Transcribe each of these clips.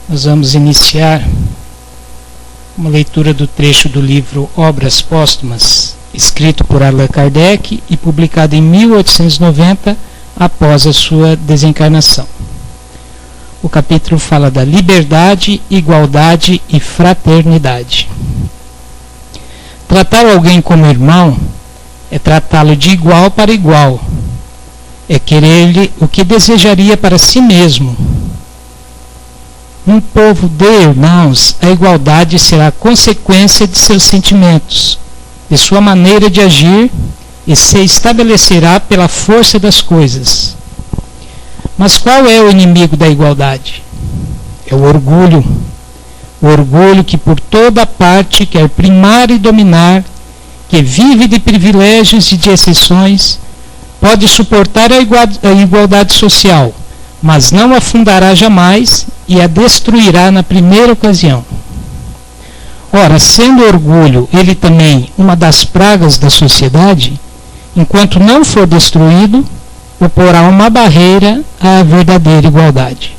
Nós vamos iniciar uma leitura do trecho do livro Obras Póstumas, escrito por Allan Kardec e publicado em 1890, após a sua desencarnação. O capítulo fala da liberdade, igualdade e fraternidade. Tratar alguém como irmão é tratá-lo de igual para igual, é querer-lhe o que desejaria para si mesmo. Num povo de irmãos, a igualdade será consequência de seus sentimentos, de sua maneira de agir, e se estabelecerá pela força das coisas. Mas qual é o inimigo da igualdade? É o orgulho. O orgulho que por toda parte quer primar e dominar, que vive de privilégios e de exceções, pode suportar a igualdade social, mas não a fundará jamais e a destruirá na primeira ocasião. Ora, sendo o orgulho ele também uma das pragas da sociedade, enquanto não for destruído, oporá uma barreira à verdadeira igualdade.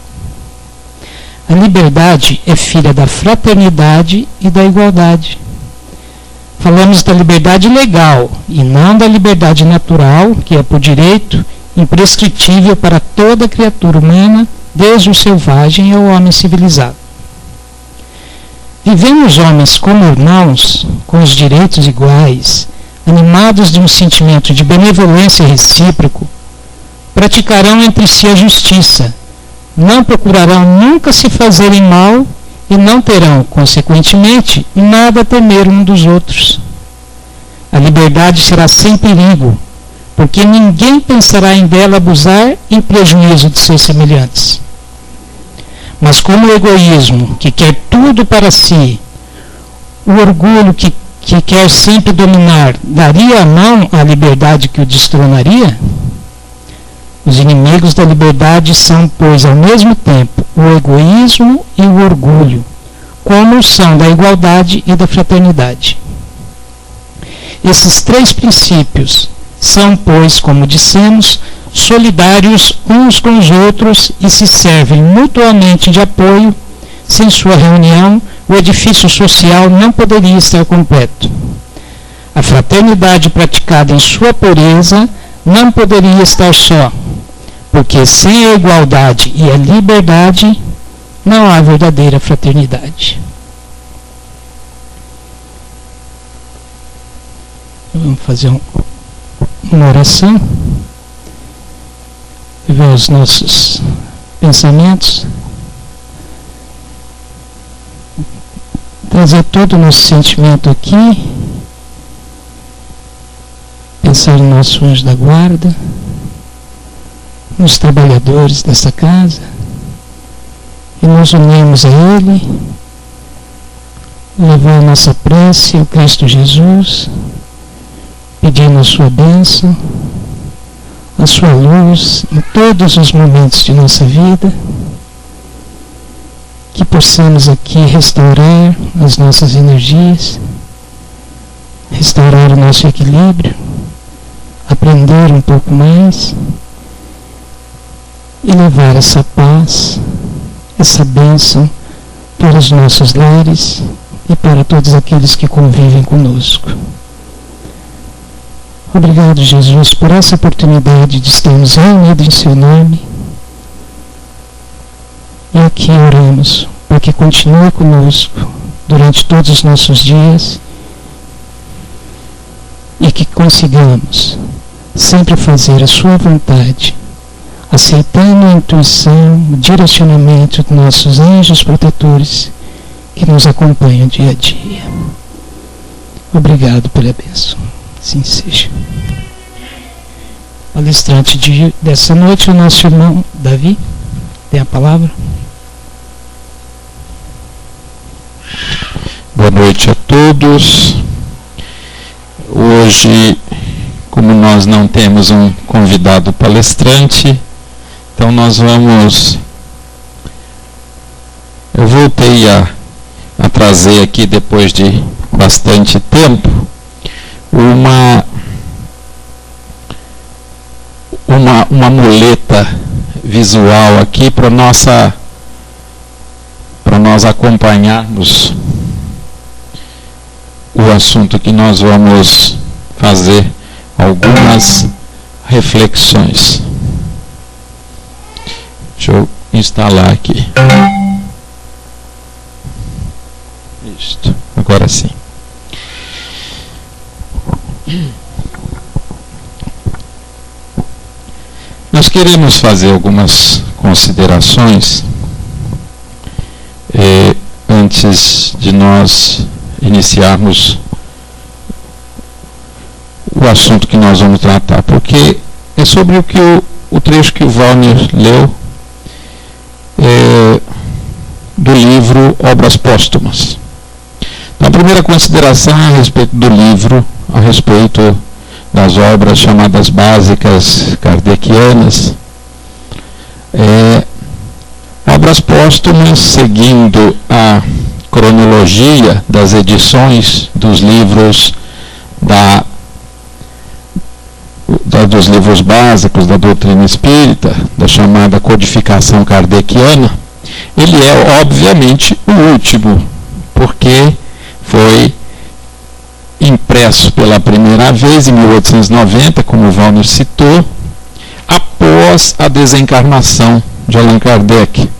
A liberdade é filha da fraternidade e da igualdade. Falamos da liberdade legal e não da liberdade natural, que é por direito imprescritível para toda criatura humana, desde o selvagem ao homem civilizado. Vivemos homens como irmãos, com os direitos iguais, animados de um sentimento de benevolência recíproco, praticarão entre si a justiça, não procurarão nunca se fazerem mal e não terão, consequentemente, nada a temer um dos outros. A liberdade será sem perigo, porque ninguém pensará em dela abusar em prejuízo de seus semelhantes. Mas como o egoísmo, que quer tudo para si, o orgulho que quer sempre dominar, daria a mão à liberdade que o destronaria? Os inimigos da liberdade são, pois, ao mesmo tempo, o egoísmo e o orgulho, como são da igualdade e da fraternidade. Esses três princípios são, pois, como dissemos, solidários uns com os outros e se servem mutuamente de apoio. Sem sua reunião, o edifício social não poderia estar completo. A fraternidade praticada em sua pureza não poderia estar só, porque sem a igualdade e a liberdade não há verdadeira fraternidade. Vamos fazer uma oração, ver os nossos pensamentos, trazer todo o nosso sentimento aqui, pensar no nosso anjo da guarda, nos trabalhadores desta casa, e nos unirmos a Ele, levar a nossa prece ao Cristo Jesus, pedindo a sua bênção, a sua luz em todos os momentos de nossa vida, que possamos aqui restaurar as nossas energias, restaurar o nosso equilíbrio, aprender um pouco mais e levar essa paz, essa bênção para os nossos lares e para todos aqueles que convivem conosco. Obrigado, Jesus, por essa oportunidade de estarmos reunidos em Seu nome. E aqui oramos para que continue conosco durante todos os nossos dias e que consigamos sempre fazer a Sua vontade, aceitando a intuição, o direcionamento dos nossos anjos protetores que nos acompanham dia a dia. Obrigado pela bênção. Assim seja. Palestrante dessa noite, o nosso irmão Davi, tem a palavra. Boa noite a todos. Hoje, como nós não temos um convidado palestrante, então eu voltei a trazer aqui, depois de bastante tempo, uma muleta visual aqui para nossa nós acompanharmos o assunto que nós vamos fazer algumas reflexões. Deixa eu instalar aqui. Isto, agora sim. Nós queremos fazer algumas considerações antes de nós iniciarmos o assunto que nós vamos tratar, porque é sobre o que o trecho que o Wallner leu do livro Obras Póstumas. Então, a primeira consideração é a respeito do livro, a respeito das obras chamadas básicas kardecianas. Obras póstumas, seguindo a cronologia das edições dos livros dos livros básicos da doutrina espírita, da chamada codificação kardeciana, ele é obviamente o último, porque foi impresso pela primeira vez em 1890, como o Wallner citou, após a desencarnação de Allan Kardec.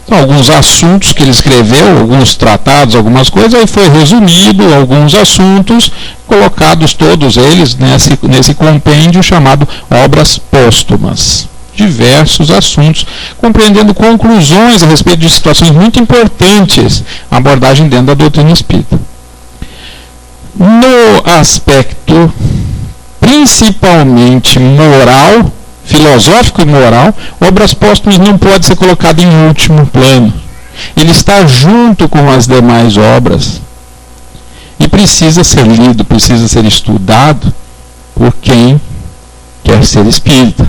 Então, alguns assuntos que ele escreveu, alguns tratados, algumas coisas, aí foi resumido, alguns assuntos, colocados todos eles nesse compêndio chamado Obras Póstumas. Diversos assuntos, compreendendo conclusões a respeito de situações muito importantes, a abordagem dentro da doutrina espírita. No aspecto principalmente moral, filosófico e moral, Obras Póstumas não pode ser colocado em último plano. Ele está junto com as demais obras e precisa ser lido, precisa ser estudado por quem quer ser espírita,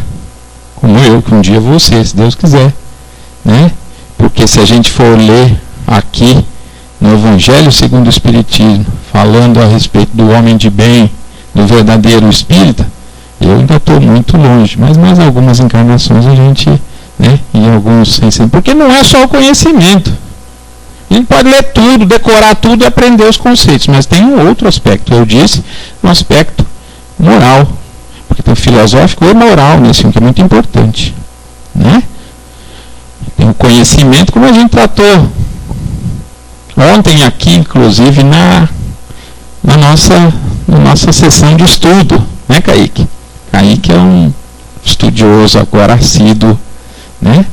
como eu, que um dia vou ser, se Deus quiser, né? Porque se a gente for ler aqui no Evangelho segundo o Espiritismo, falando a respeito do homem de bem, do verdadeiro espírita, eu ainda estou muito longe, mas mais algumas encarnações a gente, né, e alguns porque não é só o conhecimento. A gente pode ler tudo, decorar tudo e aprender os conceitos, mas tem um outro aspecto, eu disse, um aspecto moral, porque tem o filosófico e moral nesse, que é muito importante, né? Tem o conhecimento, como a gente tratou ontem aqui, inclusive, na nossa sessão de estudo, né, Kaique? Kaique é um estudioso agora assíduo, né,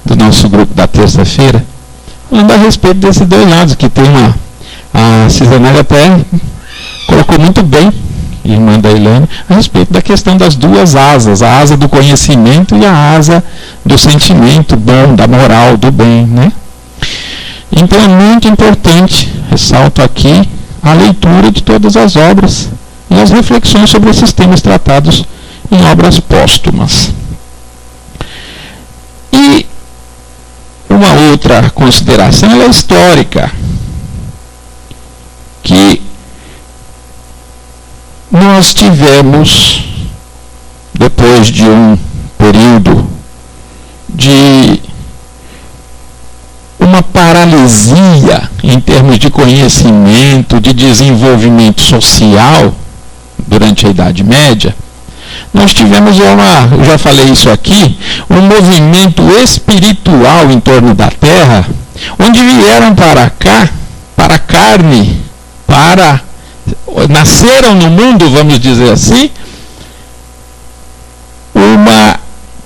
do nosso grupo da terça-feira, falando a respeito desses dois lados, que tem a Cisanelli até colocou muito bem, irmã da Ilane, a respeito da questão das duas asas, a asa do conhecimento e a asa do sentimento bom, da moral, do bem, né? Então é muito importante, ressalto aqui, a leitura de todas as obras e as reflexões sobre esses temas tratados em obras póstumas. E uma outra consideração é histórica, que nós tivemos, depois de um período de uma paralisia em termos de conhecimento, de desenvolvimento social, durante a Idade Média, nós tivemos eu já falei isso aqui, um movimento espiritual em torno da Terra, onde vieram para cá, para a carne, nasceram no mundo, vamos dizer assim, uma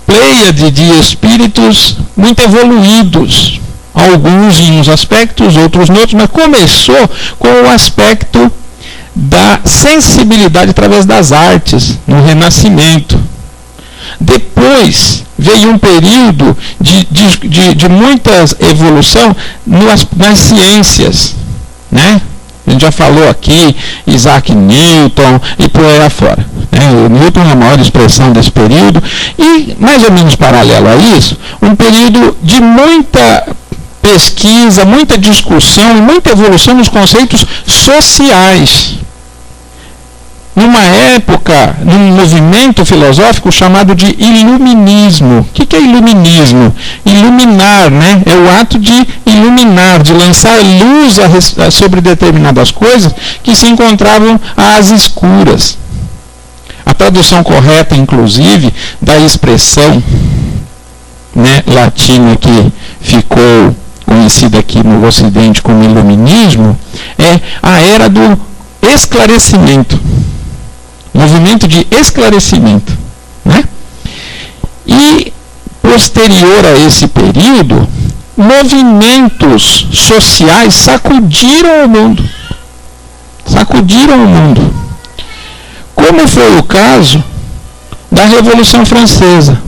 pleiade de espíritos muito evoluídos, alguns em uns aspectos, outros em outros, mas começou com o aspecto da sensibilidade através das artes, no Renascimento. Depois veio um período de muita evolução nas ciências, né? A gente já falou aqui, Isaac Newton e por aí afora. O Newton é a maior expressão desse período, e mais ou menos paralelo a isso, um período de muita pesquisa, muita discussão e muita evolução nos conceitos sociais. numa época, num movimento filosófico chamado de iluminismo. O que é iluminismo? Iluminar, né? É o ato de iluminar, de lançar luz sobre determinadas coisas que se encontravam às escuras. A tradução correta, inclusive, da expressão, né, latina que ficou conhecida aqui no Ocidente como iluminismo, é a era do esclarecimento. Movimento de esclarecimento, né? E, posterior a esse período, movimentos sociais sacudiram o mundo. Sacudiram o mundo. Como foi o caso da Revolução Francesa.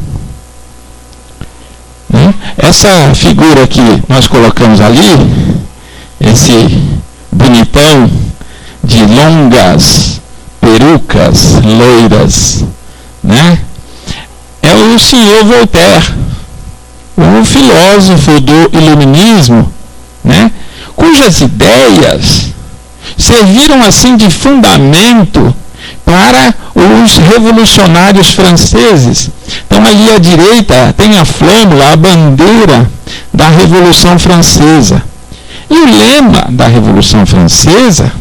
Né? Essa figura que nós colocamos ali, esse bonitão de longas perucas loiras, né? É o senhor Voltaire, o filósofo do iluminismo, né? Cujas ideias serviram assim de fundamento para os revolucionários franceses. Então ali à direita tem a flâmula, a bandeira da Revolução Francesa. E o lema da Revolução Francesa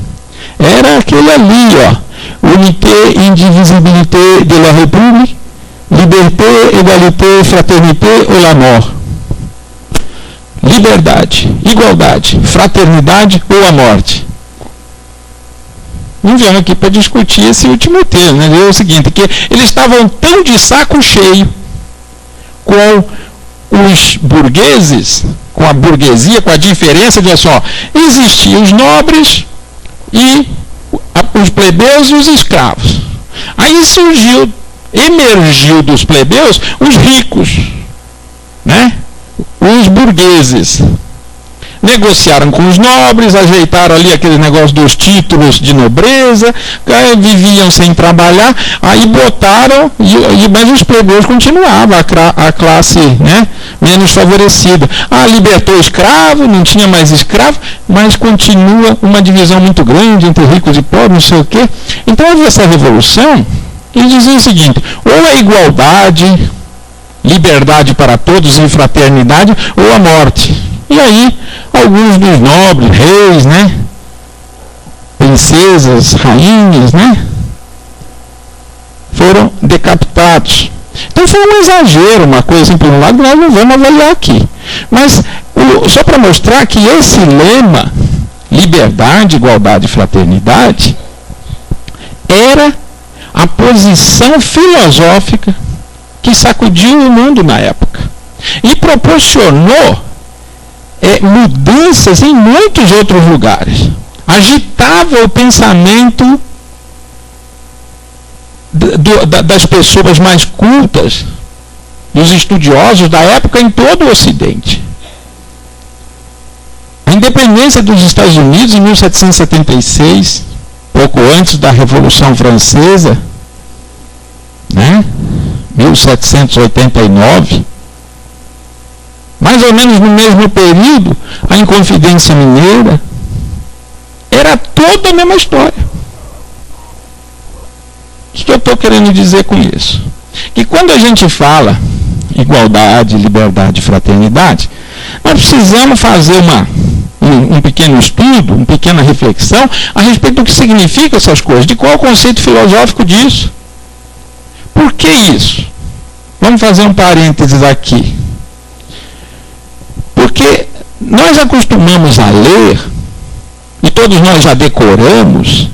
era aquele ali, ó: Unité, indivisibilité de la République, liberté, égalité, fraternité ou la mort. Liberdade, igualdade, fraternidade ou a morte. Não viemos aqui para discutir esse último termo, né? É o seguinte, que eles estavam tão de saco cheio com os burgueses, com a burguesia, com a diferença de, assim, ó, existiam os nobres e os plebeus e os escravos. Aí emergiu dos plebeus os ricos, né? Os burgueses. Negociaram com os nobres, ajeitaram ali aquele negócio dos títulos de nobreza, viviam sem trabalhar, aí botaram, mas os plebeus continuavam, a classe, né, menos favorecida. Libertou o escravo, não tinha mais escravo, mas continua uma divisão muito grande entre ricos e pobres, não sei o quê. Então houve essa revolução, e dizia o seguinte: ou a igualdade, liberdade para todos e fraternidade, ou a morte. E aí, alguns dos nobres, reis, né, princesas, rainhas, né, foram decapitados. Então foi um exagero, uma coisa assim, por um lado, nós não vamos avaliar aqui. Mas, só para mostrar que esse lema, liberdade, igualdade e fraternidade, era a posição filosófica que sacudiu o mundo na época. E proporcionou mudanças em muitos outros lugares. Agitava o pensamento das pessoas mais cultas, dos estudiosos da época em todo o Ocidente. A independência dos Estados Unidos em 1776, pouco antes da Revolução Francesa, né? 1789, mais ou menos no mesmo período, a Inconfidência Mineira, era toda a mesma história. O que eu estou querendo dizer com isso? Que quando a gente fala igualdade, liberdade e fraternidade, nós precisamos fazer um pequeno estudo, uma pequena reflexão a respeito do que significa essas coisas, de qual é o conceito filosófico disso. Por que isso? Vamos fazer um parênteses aqui. Porque nós acostumamos a ler, e todos nós já decoramos,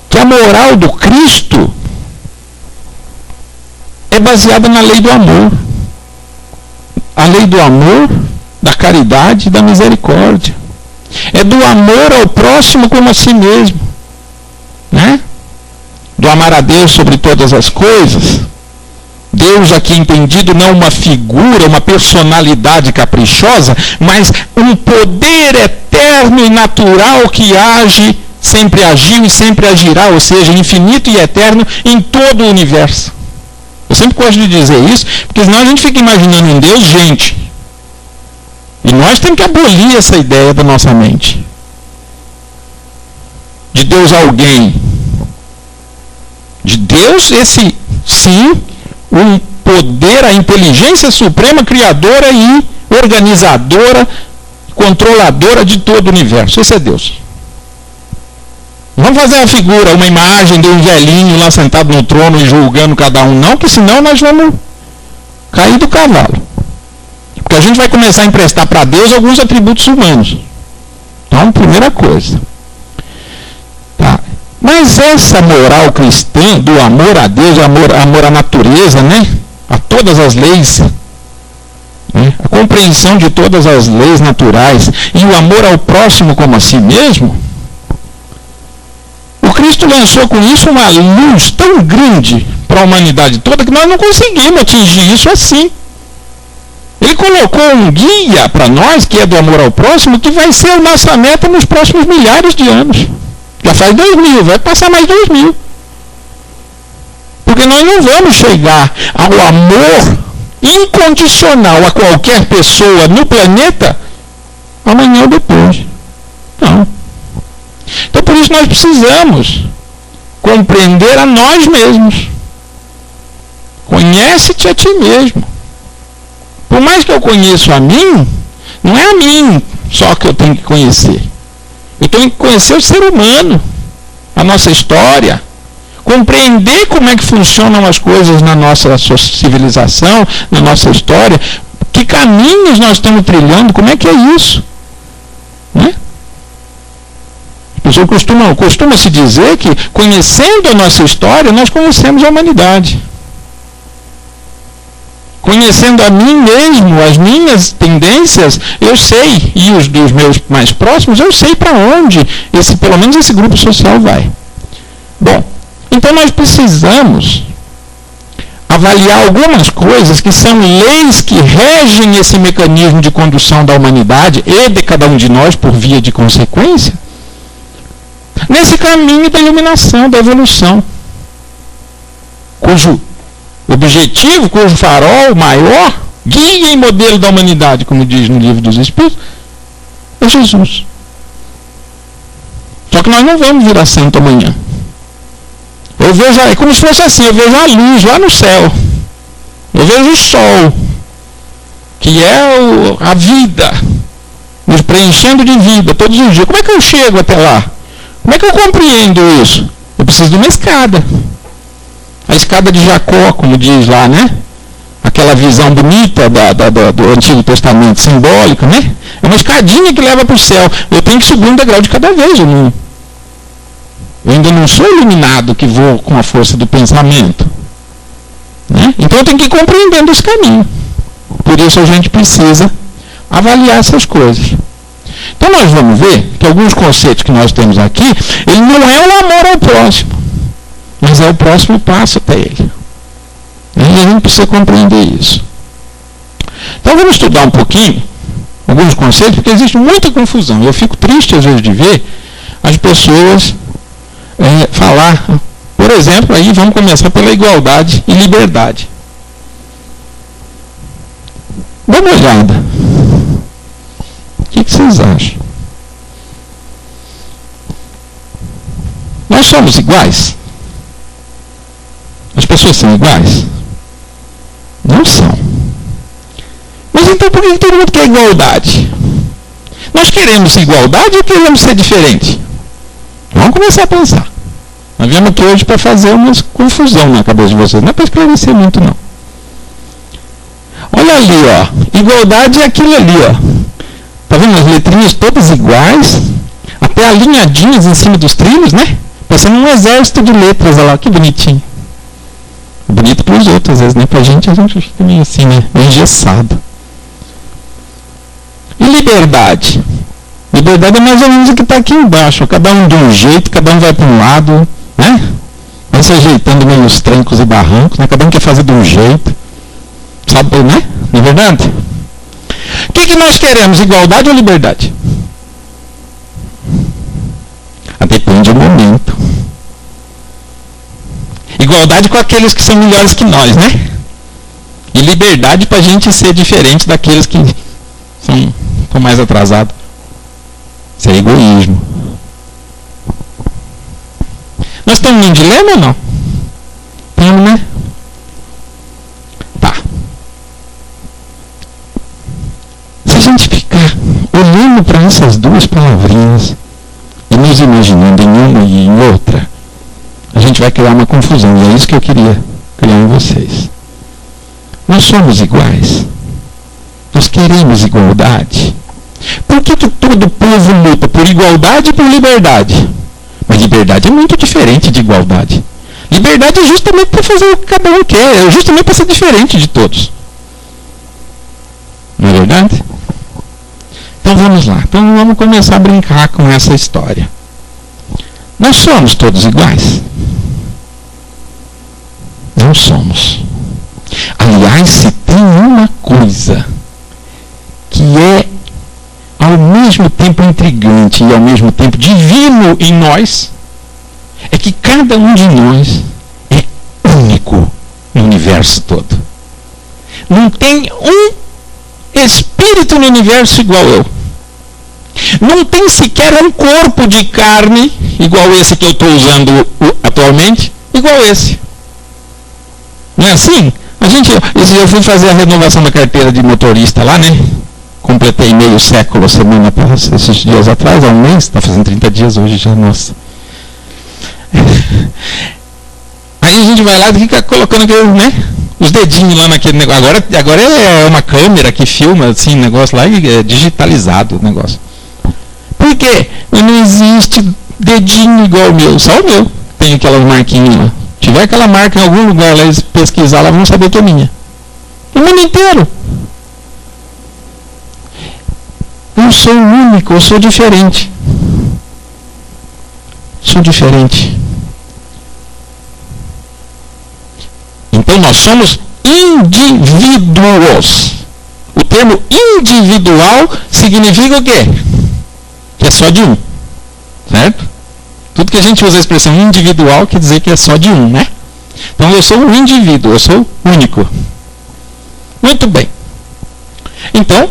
que a moral do Cristo é baseada na lei do amor. A lei do amor, da caridade e da misericórdia. É do amor ao próximo como a si mesmo. Né? Do amar a Deus sobre todas as coisas. Deus aqui entendido não uma figura, uma personalidade caprichosa, mas um poder eterno e natural que age, sempre agiu e sempre agirá, ou seja, infinito e eterno em todo o universo. Eu sempre gosto de dizer isso, porque senão a gente fica imaginando em Deus gente. E nós temos que abolir essa ideia da nossa mente. De Deus alguém. Deus, esse sim, o poder, a inteligência suprema, criadora e organizadora, controladora de todo o universo. Esse é Deus. Não vamos fazer uma figura, uma imagem de um velhinho lá sentado no trono e julgando cada um, não, que senão nós vamos cair do cavalo. Porque a gente vai começar a emprestar para Deus alguns atributos humanos. Então, primeira coisa. Tá. Mas essa moral cristã do amor a Deus, amor à natureza, né? A todas as leis, né? A compreensão de todas as leis naturais e o amor ao próximo como a si mesmo, o Cristo lançou com isso uma luz tão grande para a humanidade toda que nós não conseguimos atingir isso assim. Ele colocou um guia para nós, que é do amor ao próximo, que vai ser a nossa meta nos próximos milhares de anos. Já faz 2000, vai passar mais 2000. Porque nós não vamos chegar ao amor incondicional a qualquer pessoa no planeta amanhã ou depois. Não. Então por isso nós precisamos compreender a nós mesmos. Conhece-te a ti mesmo. Por mais que eu conheça a mim, não é a mim só que eu tenho que conhecer. Eu tenho que conhecer o ser humano, a nossa história, compreender como é que funcionam as coisas na nossa civilização, na nossa história, que caminhos nós estamos trilhando, como é que é isso? Né? As pessoas costuma se dizer que, conhecendo a nossa história, nós conhecemos a humanidade. Conhecendo a mim mesmo, as minhas tendências, eu sei, e os dos meus mais próximos, eu sei para onde pelo menos esse grupo social vai. Bom, então nós precisamos avaliar algumas coisas que são leis que regem esse mecanismo de condução da humanidade e de cada um de nós por via de consequência, nesse caminho da iluminação, da evolução, cujo objetivo, cujo farol maior, guia e modelo da humanidade, como diz no Livro dos Espíritos, é Jesus. Só que nós não vamos virar santo amanhã. Eu vejo, é como se fosse assim, eu vejo a luz lá no céu. Eu vejo o sol, que é a vida, nos preenchendo de vida todos os dias. Como é que eu chego até lá? Como é que eu compreendo isso? Eu preciso de uma escada. A escada de Jacó, como diz lá, né? Aquela visão bonita do Antigo Testamento, simbólica, né? É uma escadinha que leva para o céu. Eu tenho que subir um degrau de cada vez. Eu ainda não sou iluminado que vou com a força do pensamento. Né? Então eu tenho que ir compreendendo esse caminho. Por isso a gente precisa avaliar essas coisas. Então nós vamos ver que alguns conceitos que nós temos aqui, ele não é o amor ao próximo, mas é o próximo passo até ele. E a gente precisa compreender isso. Então vamos estudar um pouquinho alguns conceitos, porque existe muita confusão. Eu fico triste às vezes de ver as pessoas falar, por exemplo, aí vamos começar pela igualdade e liberdade. Dá uma olhada. O que vocês acham? Nós somos iguais? As pessoas são iguais? Não são. Mas então por que todo mundo quer igualdade? Nós queremos igualdade ou queremos ser diferente? Vamos começar a pensar. Nós viemos aqui hoje para fazer uma confusão na cabeça de vocês. Não é para esclarecer muito, não. Olha ali, ó. Igualdade é aquilo ali, ó. Tá vendo as letrinhas todas iguais? Até alinhadinhas em cima dos trilhos, né? Parecendo um exército de letras, olha lá. Que bonitinho. Bonito para os outros, às vezes, né? Para a gente fica meio assim, né? Meio engessado. E liberdade? Liberdade é mais ou menos o que está aqui embaixo. Cada um de um jeito, cada um vai para um lado, né? Vai se ajeitando meio nos trancos e barrancos, né? Cada um quer fazer de um jeito. Sabe, né? Não é verdade? O que nós queremos? Igualdade ou liberdade? Depende do momento. Igualdade com aqueles que são melhores que nós, né? E liberdade para a gente ser diferente daqueles que são mais atrasados. Isso é egoísmo. Nós estamos num dilema ou não? olhando para essas duas palavrinhas e nos imaginando em uma e em outra, a gente vai criar uma confusão. E é isso que eu queria criar em vocês. Nós somos iguais. Nós queremos igualdade. Por que todo povo luta por igualdade e por liberdade? Mas liberdade é muito diferente de igualdade. Liberdade é justamente para fazer o que cada um quer, é justamente para ser diferente de todos. Não é verdade? Então vamos lá. Então vamos começar a brincar com essa história. Nós somos todos iguais? Não somos. Aliás, se tem uma coisa que é ao mesmo tempo intrigante e ao mesmo tempo divino em nós, é que cada um de nós é único no universo todo. Não tem um espírito no universo igual eu. Não tem sequer um corpo de carne igual esse que eu estou usando atualmente, igual esse. Não é assim? Eu fui fazer a renovação da carteira de motorista lá, né? Completei meio século, esses dias atrás, há um mês, está fazendo 30 dias hoje já, nossa. Aí a gente vai lá e fica colocando aquele, né, os dedinhos lá naquele negócio. Agora é uma câmera que filma assim, negócio lá e é digitalizado o negócio. Por quê? Não existe dedinho igual o meu, só o meu. Tem aquelas marquinhas lá. Se tiver aquela marca em algum lugar lá, eles pesquisar lá, vão saber que é minha. O mundo inteiro. Eu sou único, eu sou diferente. Sou diferente. Então nós somos indivíduos. O termo individual significa o quê? Que é só de um. Certo? Tudo que a gente usa a expressão individual quer dizer que é só de um, né? Então eu sou um indivíduo, eu sou único. Muito bem. Então,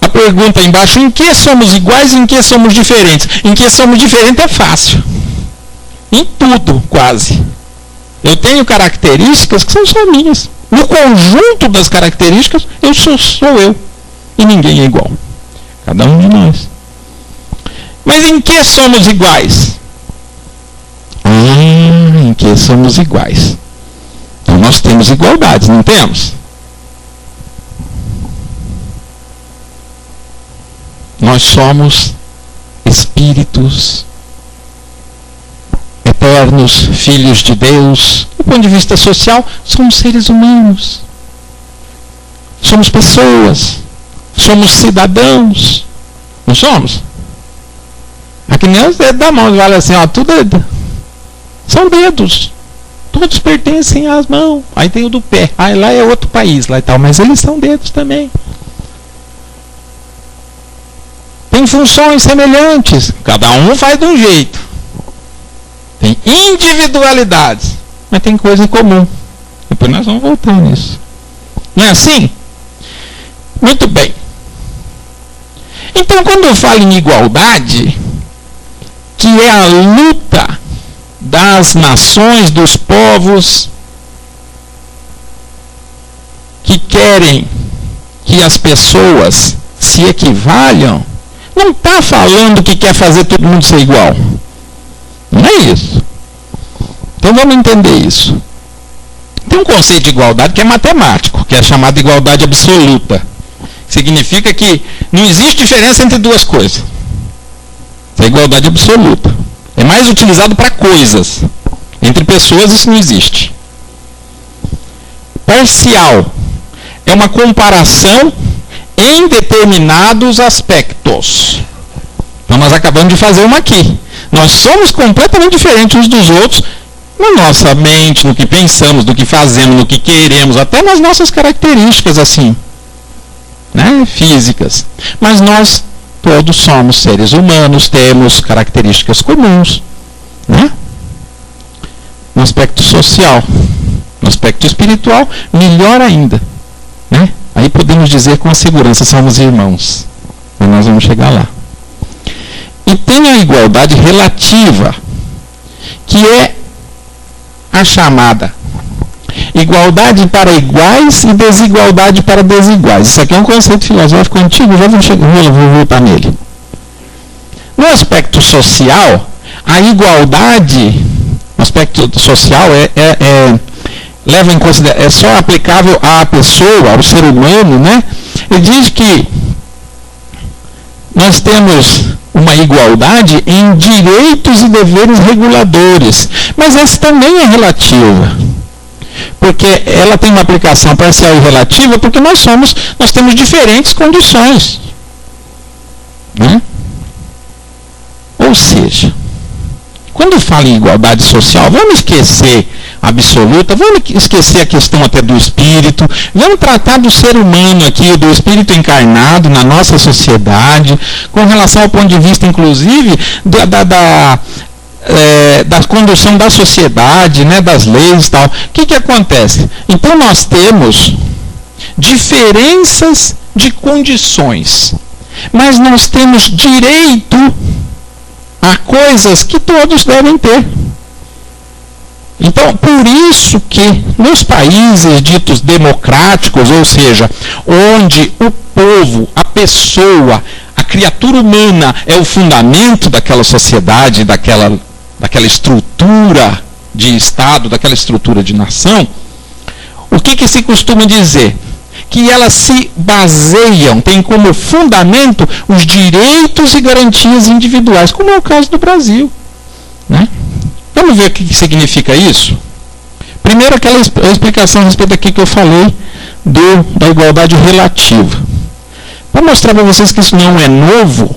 a pergunta embaixo, em que somos iguais e em que somos diferentes? Em que somos diferentes é fácil. Em tudo, quase. Eu tenho características que são só minhas. No conjunto das características, eu sou eu. E ninguém é igual. Cada um de nós. Mas em que somos iguais? Em que somos iguais? Então nós temos igualdades, não temos? Nós somos espíritos eternos, filhos de Deus. Do ponto de vista social, somos seres humanos. Somos pessoas. Somos cidadãos. Não somos? Aqui nem os dedos da mão, vale assim, ó, tudo são dedos. Todos pertencem às mãos. Aí tem o do pé. Aí lá é outro país, lá e tal, mas eles são dedos também. Tem funções semelhantes. Cada um faz de um jeito. Tem individualidades. Mas tem coisa em comum. Depois nós vamos voltar nisso. Não é assim? Muito bem. Então, quando eu falo em igualdade, que é a luta das nações, dos povos que querem que as pessoas se equivalham, não está falando que quer fazer todo mundo ser igual. Não é isso. Então vamos entender isso. Tem um conceito de igualdade que é matemático, que é chamado de igualdade absoluta. Significa que não existe diferença entre duas coisas. É igualdade absoluta. É mais utilizado para coisas. Entre pessoas isso não existe. Parcial. É uma comparação em determinados aspectos. Então nós acabamos de fazer uma aqui. Nós somos completamente diferentes uns dos outros na nossa mente, no que pensamos, no que fazemos, no que queremos, até nas nossas características assim, né, físicas. Mas nós todos somos seres humanos, temos características comuns, né? No aspecto social, no aspecto espiritual, melhor ainda, né? Aí podemos dizer com a segurança, somos irmãos. Mas nós vamos chegar lá. E tem a igualdade relativa, que é a chamada igualdade para iguais e desigualdade para desiguais. Isso aqui é um conceito filosófico antigo, já vou voltar nele. No aspecto social, a igualdade, no aspecto social leva em consideração, é só aplicável à pessoa, ao ser humano, né? Ele diz que nós temos uma igualdade em direitos e deveres reguladores, mas essa também é relativa, porque ela tem uma aplicação parcial e relativa, porque nós temos diferentes condições, né? Ou seja, quando fala em igualdade social, vamos esquecer a absoluta, vamos esquecer a questão até do espírito, vamos tratar do ser humano aqui, do espírito encarnado na nossa sociedade, com relação ao ponto de vista, inclusive, da condução da sociedade, né, das leis e tal. O que acontece? Então nós temos diferenças de condições, mas nós temos direito a coisas que todos devem ter. Então, por isso que nos países ditos democráticos, ou seja, onde o povo, a pessoa, a criatura humana é o fundamento daquela sociedade, daquela estrutura de Estado, daquela estrutura de nação, o que se costuma dizer? Que elas se baseiam, têm como fundamento os direitos e garantias individuais, como é o caso do Brasil, né? Vamos ver o que significa isso? Primeiro, aquela explicação a respeito aqui que eu falei da igualdade relativa. Para mostrar para vocês que isso não é novo,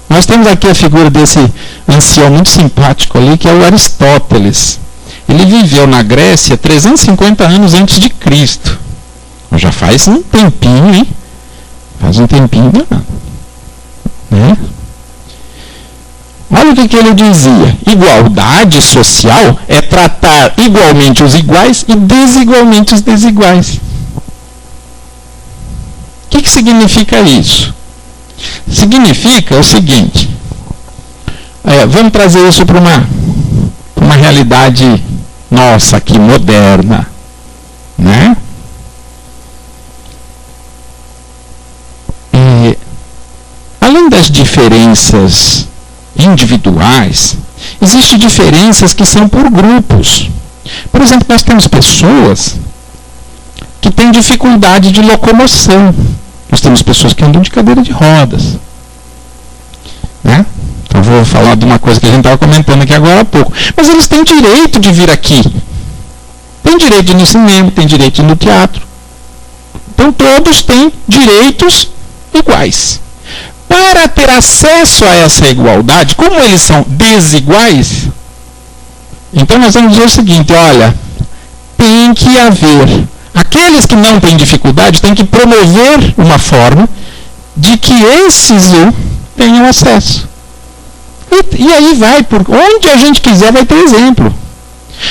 nós temos aqui a figura desse ancião muito simpático ali, que é o Aristóteles. Ele viveu na Grécia 350 anos antes de Cristo. Já faz um tempinho, hein? Faz um tempinho danado, né? Olha o que ele dizia. Igualdade social é tratar igualmente os iguais e desigualmente os desiguais. O que significa isso? Significa o seguinte. Vamos trazer isso para uma realidade nossa aqui, moderna, né? Além das diferenças individuais, existem diferenças que são por grupos. Por exemplo, nós temos pessoas que têm dificuldade de locomoção. Nós temos pessoas que andam de cadeira de rodas, né? Então, vou falar de uma coisa que a gente estava comentando aqui agora há pouco. Mas eles têm direito de vir aqui. Têm direito de ir no cinema, têm direito de ir no teatro. Então, todos têm direitos iguais. Para ter acesso a essa igualdade, como eles são desiguais, então nós vamos dizer o seguinte, olha, tem que haver, aqueles que não têm dificuldade, têm que promover uma forma de que esses tenham acesso. E aí vai, por onde a gente quiser vai ter exemplo.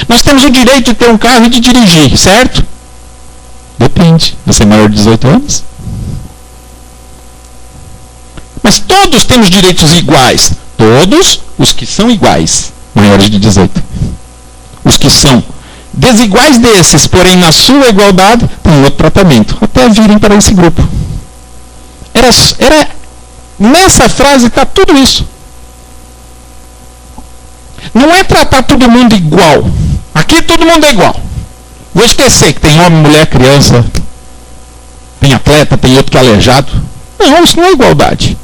Nós temos o direito de ter um carro e de dirigir, certo? Depende, você é maior de 18 anos? Mas todos temos direitos iguais. Todos os que são iguais, maiores de 18. Os que são desiguais desses, porém na sua igualdade, têm outro tratamento. Até virem para esse grupo. Nessa frase está tudo isso. Não é tratar todo mundo igual. Aqui todo mundo é igual. Vou esquecer que tem homem, mulher, criança, tem atleta, tem outro que é aleijado. Não, isso não é igualdade.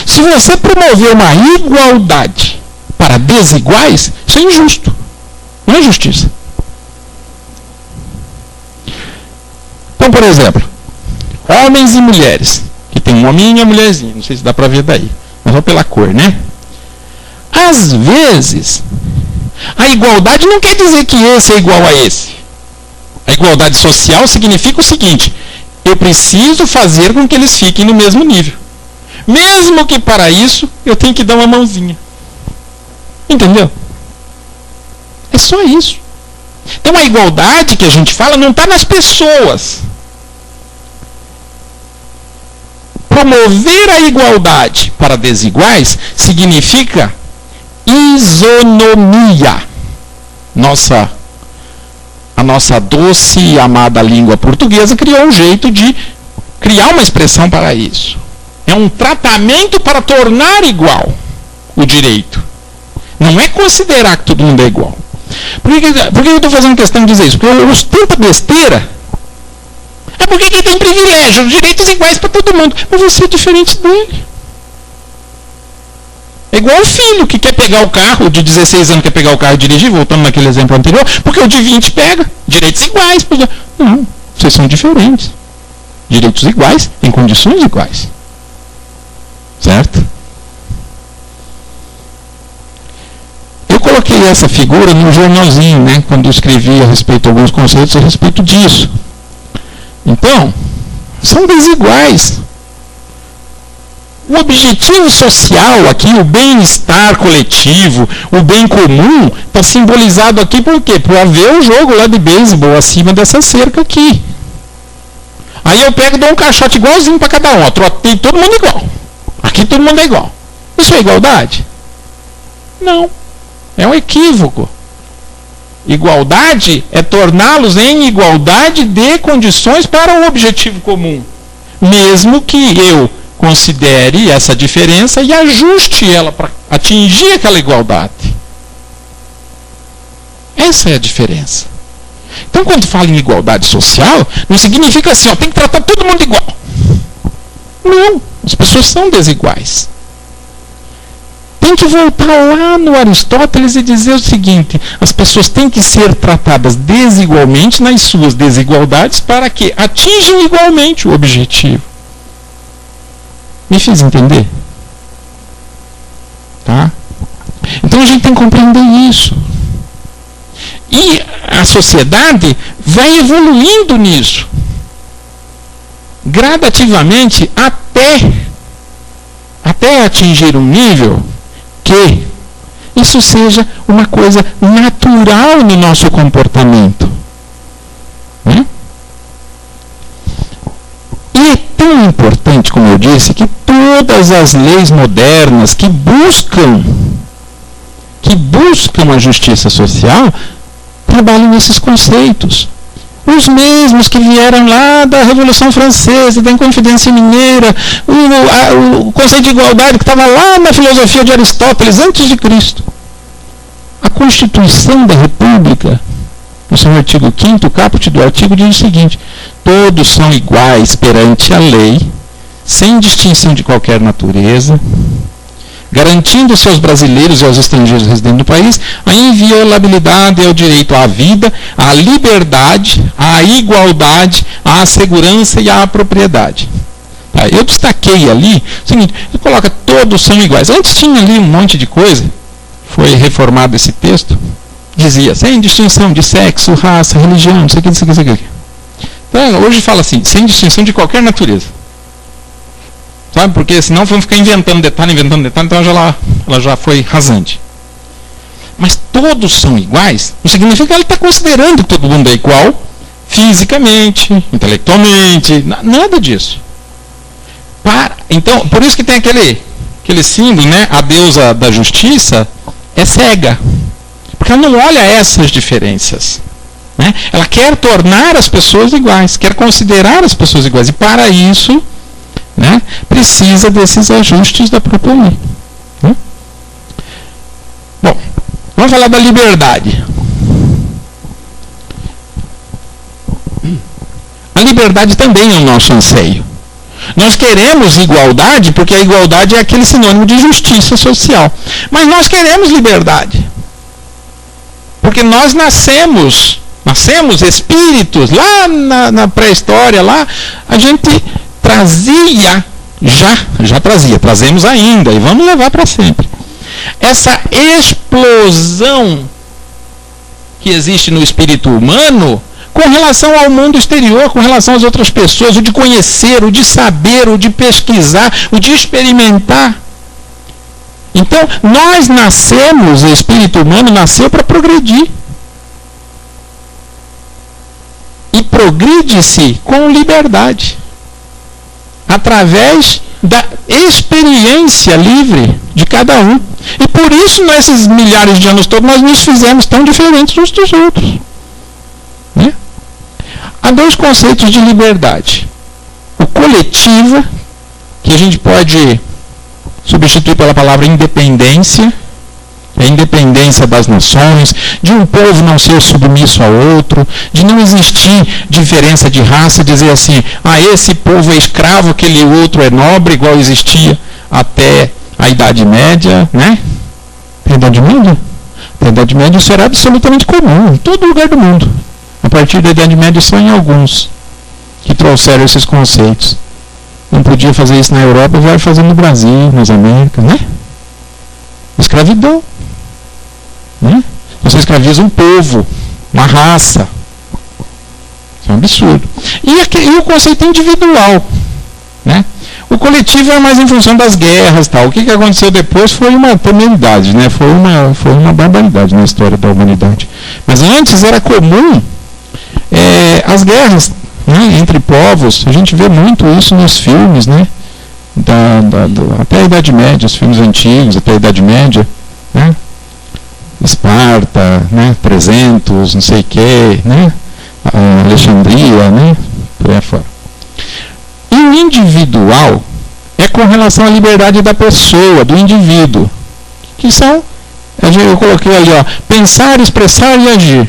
Se você promover uma igualdade para desiguais, isso é injusto. Não é justiça. Então, por exemplo, homens e mulheres, que tem um hominho e uma mulherzinha, não sei se dá para ver daí, mas só pela cor, né? Às vezes, a igualdade não quer dizer que esse é igual a esse. A igualdade social significa o seguinte, eu preciso fazer com que eles fiquem no mesmo nível. Mesmo que para isso eu tenho que dar uma mãozinha. Entendeu? É só isso. Então a igualdade que a gente fala não está nas pessoas. Promover a igualdade para desiguais significa isonomia. a nossa doce e amada língua portuguesa criou um jeito de criar uma expressão para isso. É um tratamento para tornar igual o direito. Não é considerar que todo mundo é igual. Por que eu estou fazendo questão de dizer isso? Porque eu uso tanta besteira. É porque quem tem privilégio, direitos iguais para todo mundo. Mas você é diferente dele. É igual o filho que quer pegar o carro, o de 16 anos quer pegar o carro e dirigir, voltando naquele exemplo anterior, porque o de 20 pega. Direitos iguais. Não, vocês são diferentes. Direitos iguais em condições iguais. Certo? Eu coloquei essa figura no jornalzinho, né, quando eu escrevi a respeito de alguns conceitos a respeito disso. Então, são desiguais. O objetivo social aqui, o bem-estar coletivo, o bem comum, está simbolizado aqui por quê? Por haver um jogo lá de beisebol acima dessa cerca aqui. Aí eu pego e dou um caixote igualzinho para cada um. Tem todo mundo igual. Aqui todo mundo é igual. Isso é igualdade? Não. É um equívoco. Igualdade é torná-los em igualdade de condições para um objetivo comum. Mesmo que eu considere essa diferença e ajuste ela para atingir aquela igualdade. Essa é a diferença. Então, quando fala em igualdade social, não significa assim, ó, tem que tratar todo mundo igual. Não, as pessoas são desiguais. Tem que voltar lá no Aristóteles e dizer o seguinte: as pessoas têm que ser tratadas desigualmente nas suas desigualdades para que atinjam igualmente o objetivo. Me fiz entender? Tá? Então a gente tem que compreender isso. E a sociedade vai evoluindo nisso. Gradativamente até atingir um nível que isso seja uma coisa natural no nosso comportamento. Né? E é tão importante, como eu disse, que todas as leis modernas que buscam a justiça social trabalham nesses conceitos. Os mesmos que vieram lá da Revolução Francesa, da Inconfidência Mineira, o conceito de igualdade que estava lá na filosofia de Aristóteles, antes de Cristo. A Constituição da República, no seu artigo 5º, caput do artigo, diz o seguinte: todos são iguais perante a lei, sem distinção de qualquer natureza, garantindo-se aos brasileiros e aos estrangeiros residentes no país a inviolabilidade e o direito à vida, à liberdade, à igualdade, à segurança e à propriedade. Tá, eu destaquei ali o seguinte: ele coloca todos são iguais. Antes tinha ali um monte de coisa, foi reformado esse texto, dizia sem distinção de sexo, raça, religião, não sei o que, não sei o que, não sei o que. Então, hoje fala assim, sem distinção de qualquer natureza. Sabe? Porque senão vamos ficar inventando detalhe, então ela já foi rasante. Mas todos são iguais, não significa que ela está considerando que todo mundo é igual, fisicamente, intelectualmente, nada disso. Então, por isso que tem aquele símbolo, né? A deusa da justiça é cega. Porque ela não olha essas diferenças. Né? Ela quer tornar as pessoas iguais, quer considerar as pessoas iguais. E para isso, né, precisa desses ajustes da própria lei. Né? Bom, vamos falar da liberdade. A liberdade também é o nosso anseio. Nós queremos igualdade porque a igualdade é aquele sinônimo de justiça social. Mas nós queremos liberdade. Porque nós nascemos espíritos, lá na pré-história, lá, a gente trazemos ainda, e vamos levar para sempre. Essa explosão que existe no espírito humano com relação ao mundo exterior, com relação às outras pessoas, o de conhecer, o de saber, o de pesquisar, o de experimentar. Então, nós nascemos, o espírito humano nasceu para progredir. E progride-se com liberdade, através da experiência livre de cada um. E por isso, nesses milhares de anos todos, nós nos fizemos tão diferentes uns dos outros. há dois conceitos de liberdade. O coletiva, que a gente pode substituir pela palavra independência, a independência das nações, de um povo não ser submisso ao outro, de não existir diferença de raça, dizer assim, esse povo é escravo, aquele outro é nobre, igual existia até a Idade Média, né? A Idade Média? A Idade Média isso era absolutamente comum, em todo lugar do mundo. A partir da Idade Média só em alguns que trouxeram esses conceitos. Não podia fazer isso na Europa, vai fazer no Brasil, nas Américas, né? Escravidão. Né? Você escraviza um povo, uma raça. Isso é um absurdo. E o conceito individual. Né? O coletivo é mais em função das guerras. Tal. O que aconteceu depois foi uma temeridade, né? Foi uma barbaridade na história da humanidade. Mas antes era comum as guerras, né, entre povos. A gente vê muito isso nos filmes, né? Até a Idade Média, os filmes antigos, até a Idade Média. Né? Esparta, né? 300, não sei o quê, né? Alexandria, né? Por aí fora. E o individual é com relação à liberdade da pessoa, do indivíduo. Que são, eu coloquei ali, pensar, expressar e agir.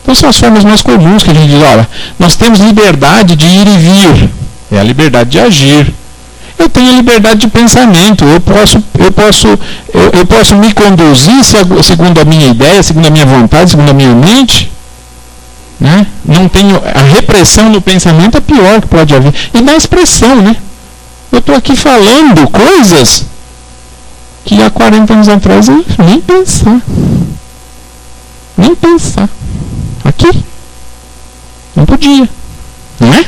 Então são as formas mais comuns que a gente diz, olha, nós temos liberdade de ir e vir. É a liberdade de agir. Eu tenho a liberdade de pensamento, eu posso me conduzir segundo a minha ideia, segundo a minha vontade, segundo a minha mente. Né? Não tenho a repressão no pensamento, é pior que pode haver. E na expressão, né? Eu estou aqui falando coisas que há 40 anos atrás eu nem pensar. Nem pensar. Aqui. Não podia. Não é?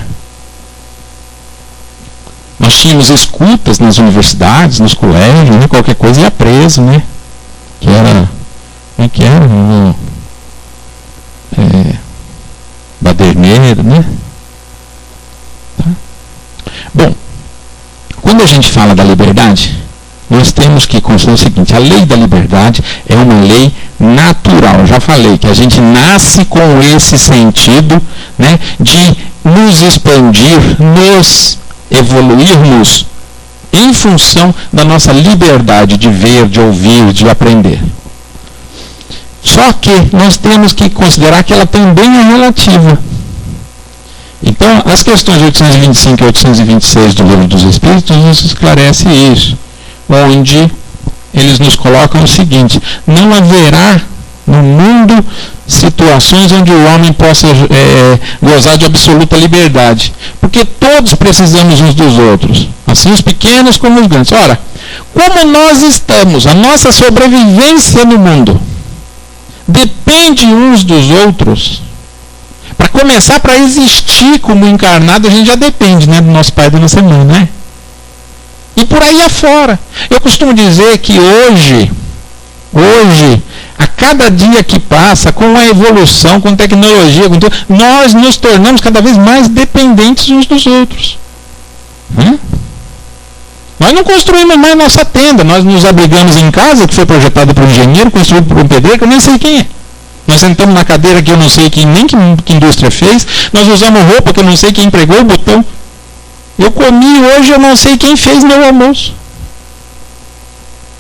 Nós tínhamos escutas nas universidades, nos colégios, né? Qualquer coisa ia preso, né? Que era... Como é que era? Baderneiro, né? Tá? Bom, quando a gente fala da liberdade, nós temos que considerar o seguinte, a lei da liberdade é uma lei natural. Eu já falei que a gente nasce com esse sentido, né, de nos expandir, nos evoluirmos em função da nossa liberdade de ver, de ouvir, de aprender. Só que nós temos que considerar que ela também é relativa. Então, as questões 825 e 826 do Livro dos Espíritos nos esclarecem isso, onde eles nos colocam o seguinte, não haverá no mundo situações onde o homem possa gozar de absoluta liberdade, porque todos precisamos uns dos outros, assim os pequenos como os grandes. Ora, como nós estamos, a nossa sobrevivência no mundo depende uns dos outros. Para começar, para existir como encarnado, a gente já depende, né, do nosso pai e da nossa mãe, né? E por aí afora. Eu costumo dizer que hoje, a cada dia que passa, com a evolução, com tecnologia, com tudo, nós nos tornamos cada vez mais dependentes uns dos outros. Nós não construímos mais nossa tenda, nós nos abrigamos em casa, que foi projetada por um engenheiro, construído por um pedreiro, que eu nem sei quem é. Nós sentamos na cadeira que eu não sei nem que indústria fez, nós usamos roupa que eu não sei quem empregou o botão. Eu comi hoje, eu não sei quem fez meu almoço.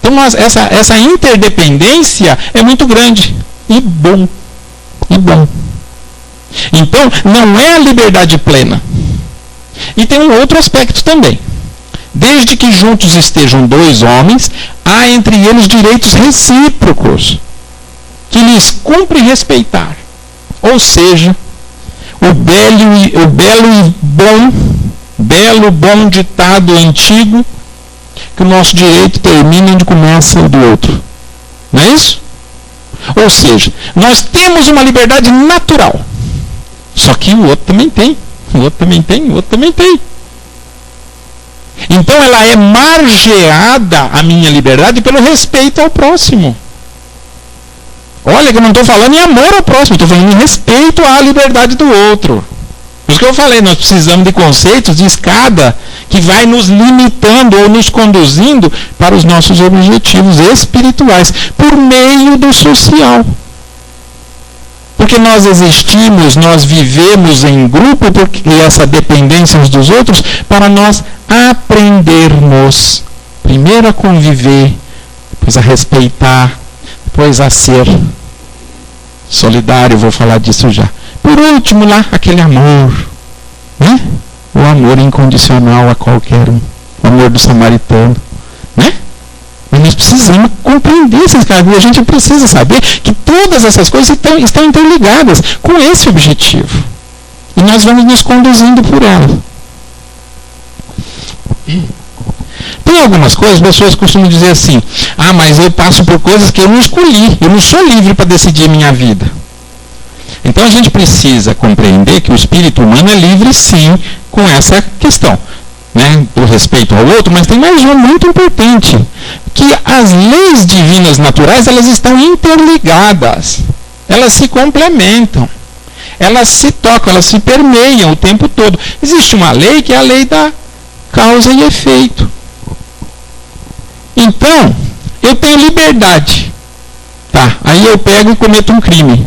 Então essa interdependência é muito grande e bom. Então não é a liberdade plena. E tem um outro aspecto também. Desde que juntos estejam dois homens, há entre eles direitos recíprocos, que lhes cumpre respeitar. Ou seja, o belo bom ditado antigo, que o nosso direito termina onde começa o do outro. Não é isso? Ou seja, nós temos uma liberdade natural. Só que o outro também tem. O outro também tem, o outro também tem. Então ela é margeada, a minha liberdade, pelo respeito ao próximo. Olha que eu não estou falando em amor ao próximo, estou falando em respeito à liberdade do outro. Por isso que eu falei, nós precisamos de conceitos de escada que vai nos limitando ou nos conduzindo para os nossos objetivos espirituais, por meio do social. Porque nós existimos, nós vivemos em grupo, porque essa dependência uns dos outros, para nós aprendermos, primeiro a conviver, depois a respeitar, depois a ser solidário, vou falar disso já. Por último lá, aquele amor, né? O amor incondicional a qualquer um, o amor do samaritano, né? Mas nós precisamos compreender esses caras, a gente precisa saber que todas essas coisas estão interligadas com esse objetivo. E nós vamos nos conduzindo por ela. Tem algumas coisas, as pessoas costumam dizer assim, mas eu passo por coisas que eu não escolhi, eu não sou livre para decidir minha vida. Então a gente precisa compreender que o espírito humano é livre sim com essa questão, né, do respeito ao outro, mas tem mais uma muito importante, que as leis divinas naturais, elas estão interligadas, elas se complementam, elas se tocam, elas se permeiam o tempo todo. Existe uma lei que é a lei da causa e efeito. Então, eu tenho liberdade, tá? Aí eu pego e cometo um crime.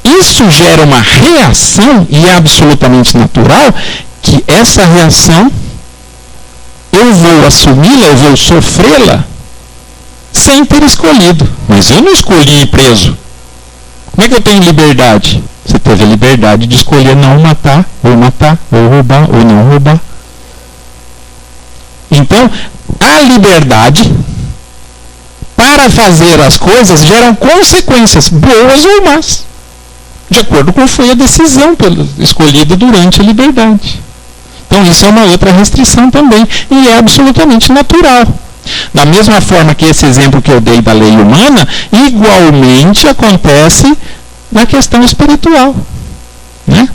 Isso gera uma reação, e é absolutamente natural, que essa reação eu vou assumi-la, eu vou sofrê-la sem ter escolhido. Mas eu não escolhi ir preso. Como é que eu tenho liberdade? Você teve a liberdade de escolher não matar, ou roubar, ou não roubar. Então, a liberdade para fazer as coisas geram consequências, boas ou más, de acordo com foi a decisão escolhida durante a liberdade. Então isso é uma outra restrição também, e é absolutamente natural. Da mesma forma que esse exemplo que eu dei da lei humana, igualmente acontece na questão espiritual, né?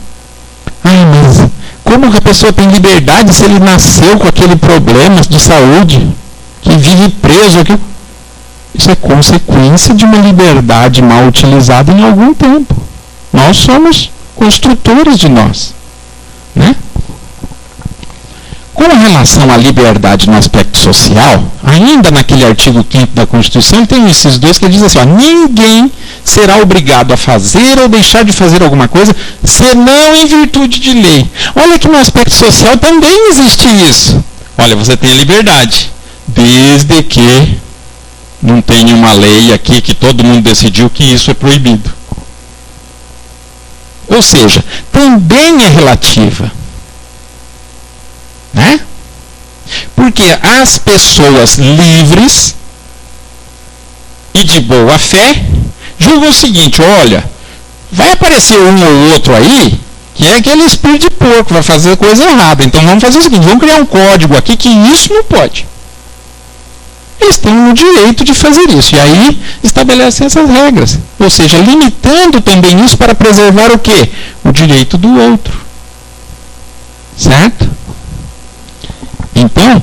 Mas como que a pessoa tem liberdade se ele nasceu com aquele problema de saúde, que vive preso aqui? Isso é consequência de uma liberdade mal utilizada em algum tempo. Nós somos construtores de nós, né? Com relação à liberdade no aspecto social, ainda naquele artigo 5º da Constituição, tem esses dois que diz assim, ninguém será obrigado a fazer ou deixar de fazer alguma coisa, senão em virtude de lei. Olha que no aspecto social também existe isso. Olha, você tem a liberdade, desde que não tenha uma lei aqui que todo mundo decidiu que isso é proibido. Ou seja, também é relativa. Né? Porque as pessoas livres e de boa fé julgam o seguinte, olha, vai aparecer um ou outro aí que é aquele espírito de porco, vai fazer coisa errada, então vamos fazer o seguinte, vamos criar um código aqui que isso não pode. Eles têm o direito de fazer isso, e aí estabelecem essas regras, ou seja, limitando também isso para preservar o quê? O direito do outro. Certo? Então,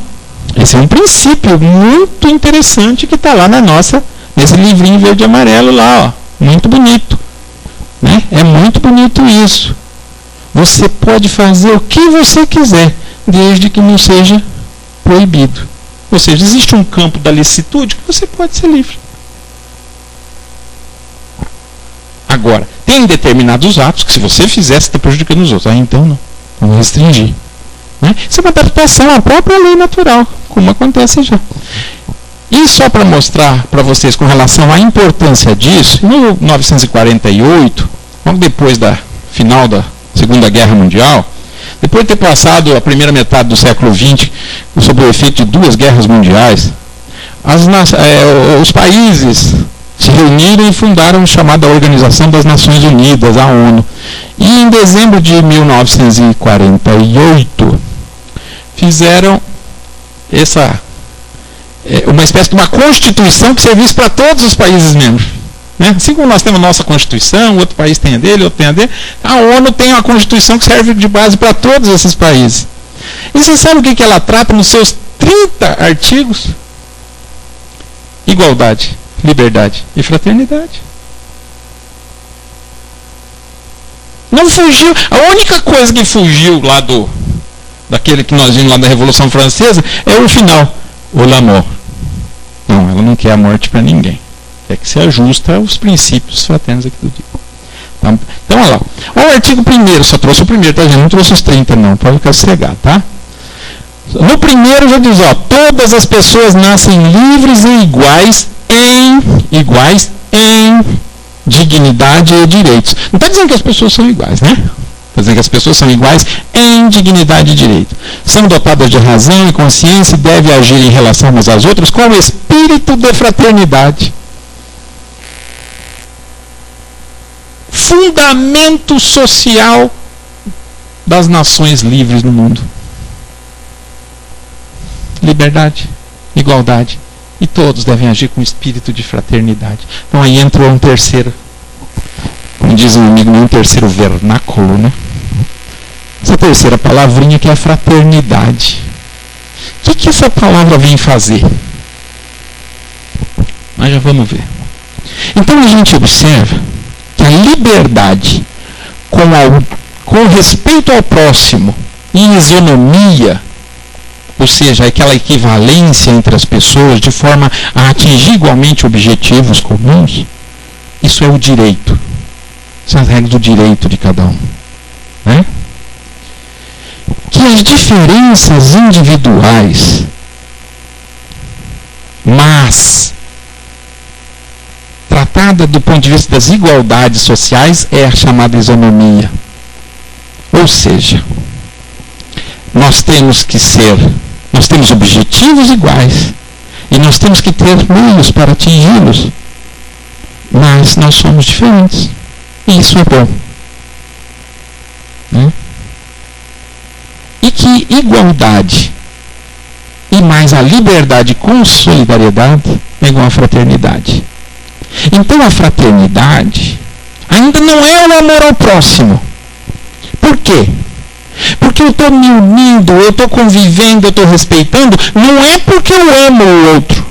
esse é um princípio muito interessante que está lá nesse livrinho verde e amarelo lá, ó, muito bonito. Né? É muito bonito isso. Você pode fazer o que você quiser, desde que não seja proibido. Ou seja, existe um campo da licitude que você pode ser livre. Agora, tem determinados atos que se você fizer, você está prejudicando os outros. Então não, vamos restringir. Né? Isso é uma adaptação à própria lei natural, como acontece já. E só para mostrar para vocês com relação à importância disso, em 1948, logo depois da final da Segunda Guerra Mundial, depois de ter passado a primeira metade do século XX sob o efeito de 2 guerras mundiais, os países se reuniram e fundaram a chamada Organização das Nações Unidas, a ONU. E em dezembro de 1948, fizeram uma espécie de uma constituição que servisse para todos os países membros. Né? Assim como nós temos a nossa Constituição, outro país tem a dele, outro tem a dele, a ONU tem uma Constituição que serve de base para todos esses países. E você sabe o que ela trata nos seus 30 artigos? Igualdade, liberdade e fraternidade. Não fugiu. A única coisa que fugiu lá daquele que nós vimos lá da Revolução Francesa é o final, o l'amour. Não, ela não quer a morte para ninguém. É que se ajusta aos princípios fraternos aqui do dia. Então, olha lá. Olha o artigo 1º, só trouxe o primeiro, tá, gente? Não trouxe os 30, não. Pode ficar sossegado, tá? No primeiro já diz, ó, todas as pessoas nascem livres e iguais em dignidade e direitos. Não está dizendo que as pessoas são iguais, né? Está dizendo que as pessoas são iguais em dignidade e direito. São dotadas de razão e consciência e devem agir em relação umas às outras com o espírito de fraternidade. Fundamento social das nações livres no mundo. Liberdade, igualdade. E todos devem agir com espírito de fraternidade. Então aí entrou um terceiro, como diz um amigo meu, um terceiro vernáculo, né? Essa terceira palavrinha que é a fraternidade. O que essa palavra vem fazer? Nós já vamos ver. Então a gente observa que a liberdade com respeito ao próximo e isonomia, ou seja, aquela equivalência entre as pessoas de forma a atingir igualmente objetivos comuns, isso é o direito. São as regras do direito de cada um. Né? Que as diferenças individuais, mas tratada do ponto de vista das igualdades sociais, é a chamada isonomia. Ou seja, nós temos objetivos iguais e nós temos que ter meios para atingi-los, mas nós somos diferentes e isso é bom, né? E que igualdade e mais a liberdade com solidariedade é igual à fraternidade. Então a fraternidade ainda não é o amor ao próximo. Por quê? Porque eu estou me unindo, eu estou convivendo, eu estou respeitando, não é porque eu amo o outro.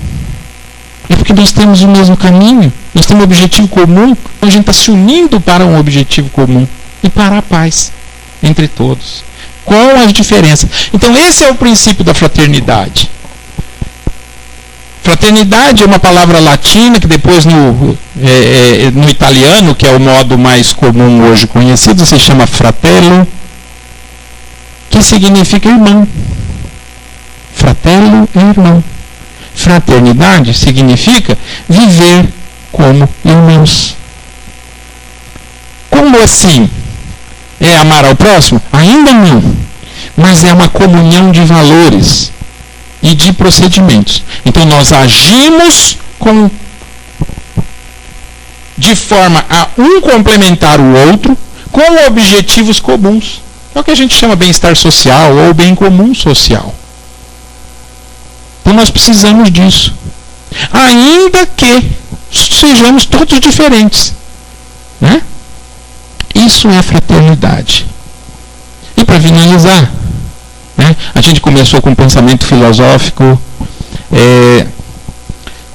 É porque nós temos o mesmo caminho, nós temos um objetivo comum, a gente está se unindo para um objetivo comum e para a paz entre todos, com as diferenças. Então esse é o princípio da fraternidade. Fraternidade é uma palavra latina que depois no italiano, que é o modo mais comum hoje conhecido, se chama fratello, que significa irmão. Fratello é irmão. Fraternidade significa viver como irmãos. Como assim? É amar ao próximo? Ainda não. Mas é uma comunhão de valores e de procedimentos. Então nós agimos de forma a um complementar o outro com objetivos comuns. É o que a gente chama bem-estar social ou bem comum social. Então nós precisamos disso. Ainda que sejamos todos diferentes. Né? Isso é fraternidade. E para finalizar, né, a gente começou com o pensamento filosófico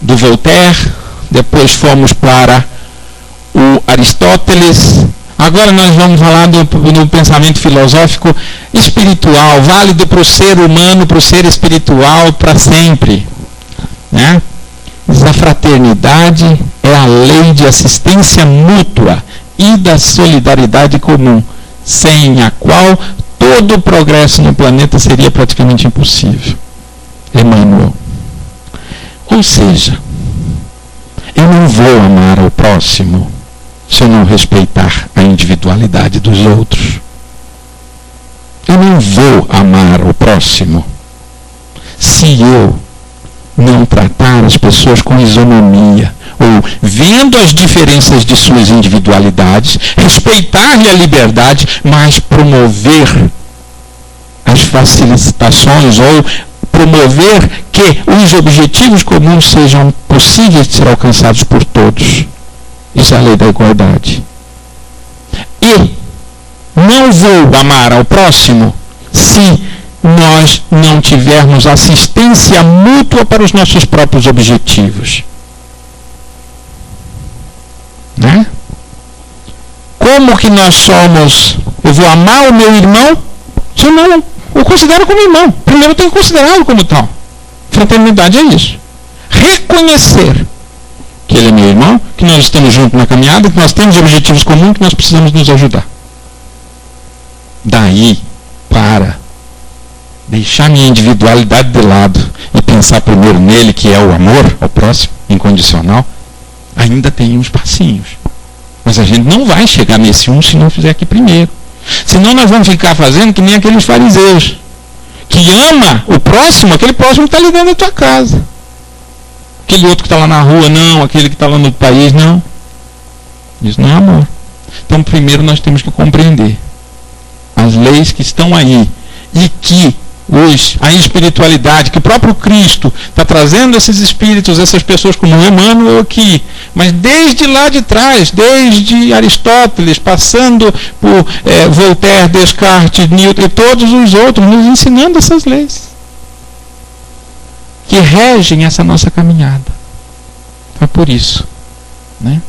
do Voltaire, depois fomos para o Aristóteles. Agora nós vamos falar do pensamento filosófico espiritual, válido para o ser humano, para o ser espiritual, para sempre. Né? A fraternidade é a lei de assistência mútua e da solidariedade comum, sem a qual todo o progresso no planeta seria praticamente impossível. Emmanuel. Ou seja, eu não vou amar ao próximo se eu não respeitar a individualidade dos outros. Eu não vou amar o próximo se eu não tratar as pessoas com isonomia, ou vendo as diferenças de suas individualidades, respeitar-lhe a liberdade, mas promover as facilitações ou promover que os objetivos comuns sejam possíveis de ser alcançados por todos. Isso é a lei da igualdade. E não vou amar ao próximo se nós não tivermos assistência mútua para os nossos próprios objetivos. Né? Como que nós somos? Eu vou amar o meu irmão se eu não o considero como irmão. Primeiro eu tenho que considerá-lo como tal. Fraternidade é isso. Reconhecer que ele é meu irmão, que nós estamos juntos na caminhada, que nós temos objetivos comuns, que nós precisamos nos ajudar. Daí, para deixar minha individualidade de lado e pensar primeiro nele, que é o amor ao próximo, incondicional, ainda tem uns passinhos. Mas a gente não vai chegar nesse se não fizer aqui primeiro. Senão nós vamos ficar fazendo que nem aqueles fariseus, que ama o próximo, aquele próximo que está ali dentro da tua casa. Aquele outro que está lá na rua, não. Aquele que está lá no país, não. Isso não é amor. Então primeiro nós temos que compreender as leis que estão aí e que a espiritualidade, que o próprio Cristo está trazendo esses espíritos, essas pessoas como Emmanuel aqui, mas desde lá de trás, desde Aristóteles, passando por Voltaire, Descartes, Newton e todos os outros, nos ensinando essas leis que regem essa nossa caminhada. É por isso, né?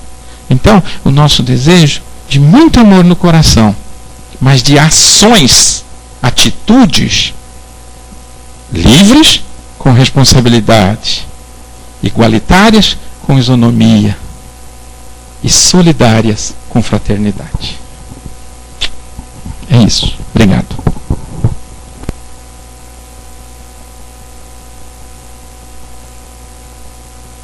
Então, o nosso desejo de muito amor no coração, mas de ações, atitudes livres com responsabilidade, igualitárias com isonomia e solidárias com fraternidade. É isso. Obrigado.